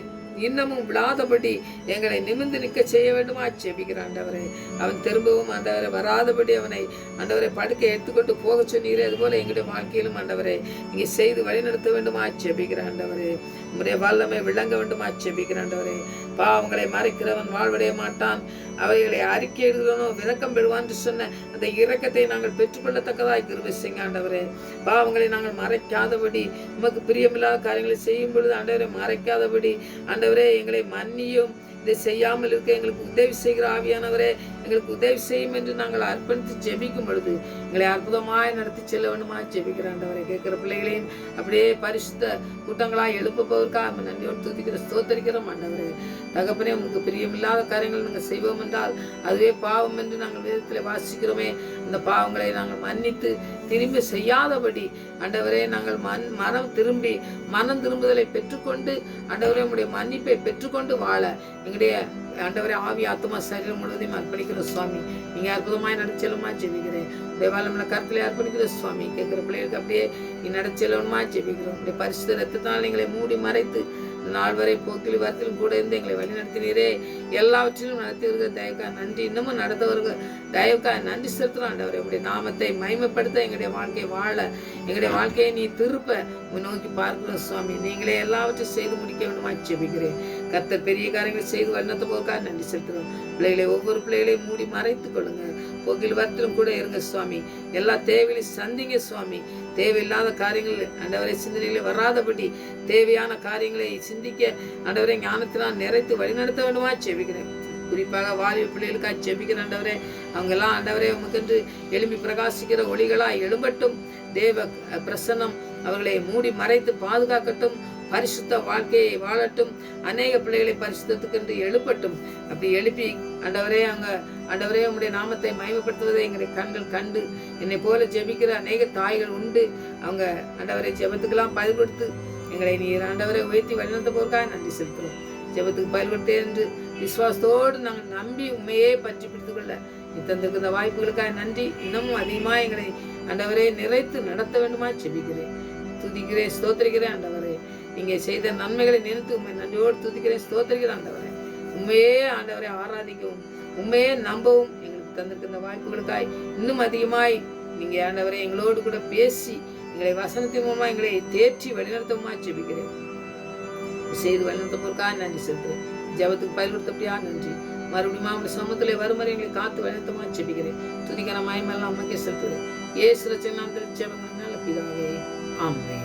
இன்னமும் விழாதபடி எங்களை நிமிர்ந்து நிற்க செய்ய வேண்டுமா செபிக்கிற ஆண்டவரே. அவன் திரும்பவும் ஆண்டவரை வராதபடி அவனை ஆண்டவரை படுக்கை எடுத்துக்கொண்டு போக சொன்னீரே. அதுபோல எங்களுடைய வாழ்க்கையிலும் ஆண்டவரை இங்கே செய்து வழிநடத்த வேண்டுமா செபிக்கிற ஆண்டவரே. உங்களுடைய வல்லமை விளங்க வேண்டுமா செபிக்கிற ஆண்டவரே. பாவங்களை மறைக்கிறவன் வாழ்வடைய மாட்டான், அவைகளை அறிக்கை எழுதுவனோ விரக்கம் பெறுவான் என்று சொன்ன அந்த இரக்கத்தை நாங்கள் பெற்றுக்கொள்ளத்தக்கதாய் கிருபை செய்யுங்க ஆண்டவரே. பாவங்களை நாங்கள் மறைக்காதபடி உமக்கு பிரியமில்லாத காரியங்களை செய்யும் பொழுது ஆண்டவரை மறைக்காதபடி ஆண்டவரே எங்களை மன்னியும். இதை செய்யாமல் இருக்க எங்களுக்கு உதவி செய்கிற ஆவியானவரே எங்களுக்கு உதவி செய்யும் என்று நாங்கள் அர்ப்பணித்து ஜெபிக்கும் பொழுது எங்களை அற்புதமாய் நடத்தி செல்ல வேண்டுமா ஜெபிக்கிற ஆண்டவரை. கேட்கிற பிள்ளைகளையும் அப்படியே பரிசுத்த கூட்டங்களாய் எழுப்புபவருக்காக நன்றியோடு துதிக்கிற ஸ்தோத்தரிக்கிறோம் ஆண்டவரே. தகப்பனே, உங்களுக்கு பிரியமில்லாத காரியங்கள் நாங்கள் செய்வோம் என்றால் அதுவே பாவம் என்று நாங்கள் வேதத்தில் வாசிக்கிறோமே. அந்த பாவங்களை நாங்கள் மன்னித்து திரும்பி செய்யாதபடி ஆண்டவரே நாங்கள் மனம் திரும்புதலை பெற்றுக்கொண்டு ஆண்டவரே உங்களுடைய மன்னிப்பை பெற்றுக்கொண்டு வாழ எங்களுடைய ஆண்டவரே ஆவி ஆத்மா சரீரம் முழுவதையும் அர்ப்பணிக்கிற சுவாமி. நீங்க அற்புதமாய் நடச்சலுமா ஜெபிக்கிறேன். தேவாலயம்ல கருத்துல அர்ப்பணிக்கிற சுவாமி. கேட்கிற பிள்ளைகளுக்கு அப்படியே நீ நடச்சலுமா ஜெபிக்கிறோம். உங்களுடைய பரிசுத்த ரத்தத்தால் எங்களை மூடி மறைத்து நாள் வரை போக்கில் வரத்திலும் கூட இருந்து எங்களை வழி நடத்தினீரே. எல்லாவற்றிலும் நடத்துகிற தயவுக்காக நன்றி. இன்னமும் நடத்தவர்கள் தயவுக்காக நன்றி செலுத்துறோம் ஆண்டவரே. உங்களுடைய நாமத்தை மகிமைப்படுத்த எங்களுடைய வாழ்க்கை வாழ எங்களுடைய வாழ்க்கையை நீ திருப்ப நோக்கி பார்க்கிறோம் சுவாமி. நீங்களே எல்லாவற்றையும் செய்து முடிக்க வேண்டுமா ஜெபிக்கிறேன். கர்த்தர் பெரிய காரியங்களை செய்து வழிநடத்த போக்காக நன்றி செலுத்துறோம். பிள்ளைகளை ஒவ்வொரு பிள்ளைகளையும் மூடி மறைத்துக் கொள்ளுங்க. போக்கில் வரத்திலும் கூட இருங்க சுவாமி. எல்லா தேவைகளையும் சந்திங்க சுவாமி. தேவையில்லாத காரியங்கள் ஆண்டவரை சிந்தனைகளை வராதபடி தேவையான காரியங்களை சிந்திக்க ஆண்டவரை ஞானத்தினால் நிறைத்து வழிநடத்த வேண்டுமா ஜெபிக்கிறேன். குறிப்பாக வாலிப பிள்ளைகளுக்காக ஜெபிக்கிற ஆண்டவரே, அவங்க எல்லாம் ஆண்டவரே உமக்கென்று எழும்பி பிரகாசிக்கிற ஒளிகளாய் எழும்பட்டும். தேவ பிரசன்னம் அவர்களை மூடி மறைத்து பாதுகாக்கட்டும். பரிசுத்த வாழ்க்கையை வாழட்டும். அநேக பிள்ளைகளை பரிசுத்தத்துக்கென்று எழுப்பட்டும். அப்படி எழுப்பி ஆண்டவரே ஆண்டவரே உங்களுடைய நாமத்தை மகிமைப்படுத்துவதை எங்களுடைய கண்கள் கண்டு என்னை போல ஜெபிக்கிற அநேக தாய்கள் உண்டு. அவங்க ஆண்டவரை ஜெபத்துக்கெல்லாம் பதில் கொடுத்து எங்களை நீர் ஆண்டவரை உயர்த்தி வழிநடத்த போறதுக்காக நன்றி செலுத்துறோம். ஜெபத்துக்கு பதில் கொடுத்தேன் என்று விசுவாசத்தோடு நாங்கள் நம்பி உண்மையே பற்றி பிடித்து கொள்ள நீ தந்திருக்கிற இந்த வாய்ப்புகளுக்காக நன்றி. இன்னமும் அதிகமாக எங்களை ஆண்டவரே நிறைத்து நடத்த வேண்டுமா ஜெபிக்கிறேன், துதிக்கிறேன், ஸ்தோத்திரிக்கிறேன். ஆண்டவரே நீங்க செய்த நன்மைகளை நினைத்து உண்மை நன்றியோடு துதிக்கிறேன், ஸ்தோத்திரிக்கிறேன். ஆண்டவரே உண்மையே ஆண்டவரை ஆராதிக்கவும் உண்மையே நம்பவும் எங்களுக்கு தந்திருக்கிற இந்த வாய்ப்புகளுக்காய் இன்னும் அதிகமாய் நீங்க ஆண்டவரை எங்களோடு கூட பேசி எங்களை வசனத்தின் மூலமா எங்களை தேற்றி வழிநடத்தமா ஜெபிக்கிறேன். செய்து வழிநடத்த போறதுக்காக நன்றி செலுத்துறேன். ஜெபத்துக்கு பயிர் கொடுத்தபடியா நன்றி. மறுபடியும் அவருடைய சமூகத்திலே வருமாறு எங்களை காத்து வழிநடத்தமா ஜெபிக்கிறேன். துதிக்கிற மயமெல்லாம் அம்மாக்கே செலுத்துறேன். ஏசு ரட்சகனாம் திருச்செபங்கள் நல்ல பிதாவே, ஆமென்.